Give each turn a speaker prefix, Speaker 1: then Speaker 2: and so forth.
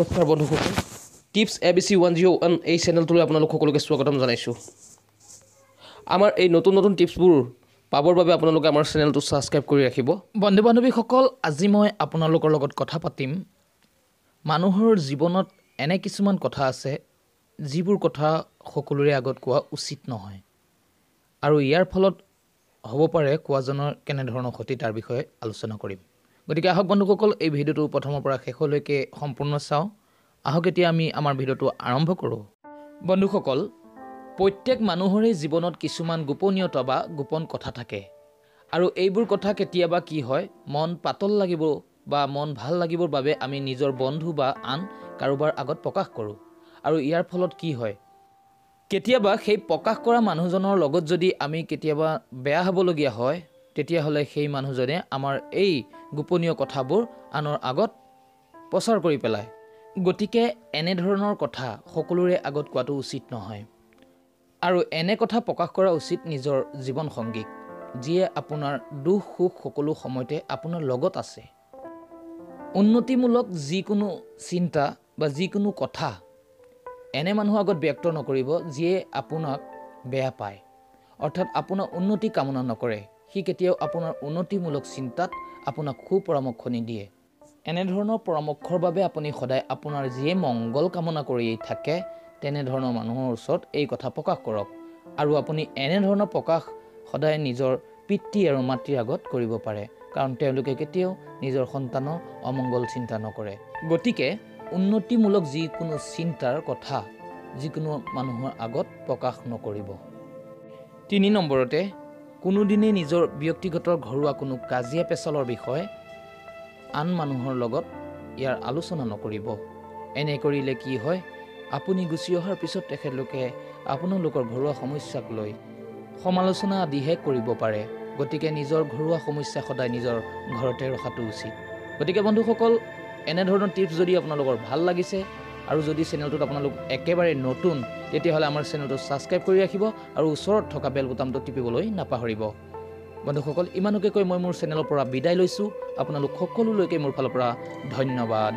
Speaker 1: নমস্কাৰ বন্ধুসকল tips ABC 101 এই চেনেলটোলৈ আপোনালোক সকলোকে স্বাগতম জনাইছোঁ আমাৰ এই নতুন নতুন টিপছবোৰ পাবৰ বাবে আপোনালোকে আমাৰ চেনেলটো সাবস্ক্ৰাইব কৰি ৰাখিব বন্ধু বান্ধৱীসকল আজি মই আপোনালোকৰ লগত কথা পাতিম মানুহৰ জীৱনত এনে কিছুমান কথা আছে যিবোৰ কথা সকলোৰে আগত কোৱা উচিত নহয় আৰু ইয়াৰ ফলত হ'ব পাৰে কোৱাজনৰ কেনে ধৰণৰ ক্ষতি তাৰ বিষয়ে আলোচনা কৰিম গতিকে আহক বন্ধুসকল এই ভিডিওটো প্ৰথমৰ পৰা শেষলৈকে সম্পূৰ্ণ চাওঁ আহক এতিয়া আমি আমাৰ ভিডিওটো আৰম্ভ কৰোঁ বন্ধুসকল প্ৰত্যেক মানুহৰে জীৱনত কিছুমান গোপনীয়তা বা গোপন কথা থাকে আৰু এইবোৰ কথা কেতিয়াবা কি হয় মন পাতল লাগিব বা মন ভাল লাগিবৰ বাবে আমি নিজৰ বন্ধু বা আন কাৰোবাৰ আগত প্ৰকাশ কৰোঁ আৰু ইয়াৰ ফলত কি হয় কেতিয়াবা সেই প্ৰকাশ কৰা মানুহজনৰ লগত যদি আমি কেতিয়াবা বেয়া হ'বলগীয়া হয় তেতিয়াহ'লে সেই মানুহজনে আমাৰ এই গোপনীয় কথাবোৰ আনৰ আগত প্ৰচাৰ কৰি পেলায় গতিকে এনে ধৰণৰ কথা সকলোৰে আগত কোৱাটো উচিত নহয় আৰু এনে কথা প্ৰকাশ কৰা উচিত নিজৰ জীৱন সংগীক যিয়ে আপোনাৰ দুখ সুখ সকলো সময়তে আপোনাৰ লগত আছে উন্নতিমূলক যিকোনো চিন্তা বা যিকোনো কথা এনে মানুহৰ আগত ব্যক্ত নকৰিব যিয়ে আপোনাক বেয়া পায় অৰ্থাৎ আপোনাৰ উন্নতি কামনা নকৰে সি কেতিয়াও আপোনাৰ উন্নতিমূলক চিন্তাত আপোনাক সুপৰামৰ্শ নিদিয়ে এনে ধৰণৰ পৰামৰ্শৰ বাবে আপুনি সদায় আপোনাৰ যিয়ে মংগল কামনা কৰি থাকে তেনে ধৰণৰ মানুহৰ ওচৰত এই কথা প্ৰকাশ কৰক আৰু আপুনি এনে ধৰণৰ প্ৰকাশ সদায় নিজৰ পিতৃ আৰু মাতৃৰ আগত কৰিব পাৰে কাৰণ তেওঁলোকে কেতিয়াও নিজৰ সন্তানৰ অমংগল চিন্তা নকৰে গতিকে উন্নতিমূলক যিকোনো চিন্তাৰ কথা যিকোনো মানুহৰ আগত প্ৰকাশ নকৰিব 3 নম্বৰতে কোনোদিনে নিজৰ ব্যক্তিগত ঘৰুৱা কোনো কাজিয়া পেচালৰ বিষয়ে আন মানুহৰ লগত ইয়াৰ আলোচনা নকৰিব এনে কৰিলে কি হয় আপুনি গুচি অহাৰ পিছত তেখেতলোকে আপোনালোকৰ ঘৰুৱা সমস্যাক লৈ সমালোচনা আদিহে কৰিব পাৰে গতিকে নিজৰ ঘৰুৱা সমস্যা সদায় নিজৰ ঘৰতে ৰখাটো উচিত গতিকে বন্ধুসকল এনে ধৰণৰ টিপছ যদি আপোনালোকৰ ভাল লাগিছে আৰু যদি চেনেলটোত আপোনালোক একেবাৰে নতুন তেতিয়াহ'লে আমাৰ চেনেলটো সাবস্ক্ৰাইব কৰি ৰাখিব আৰু ওচৰত থকা বেল বুটামটো টিপিবলৈ নাপাহৰিব বন্ধুসকল ইমানকৈ কৈ মই মোৰ চেনেলৰ পৰা বিদায় লৈছোঁ আপোনালোক সকলোলৈকে মোৰ ফালৰ পৰা ধন্যবাদ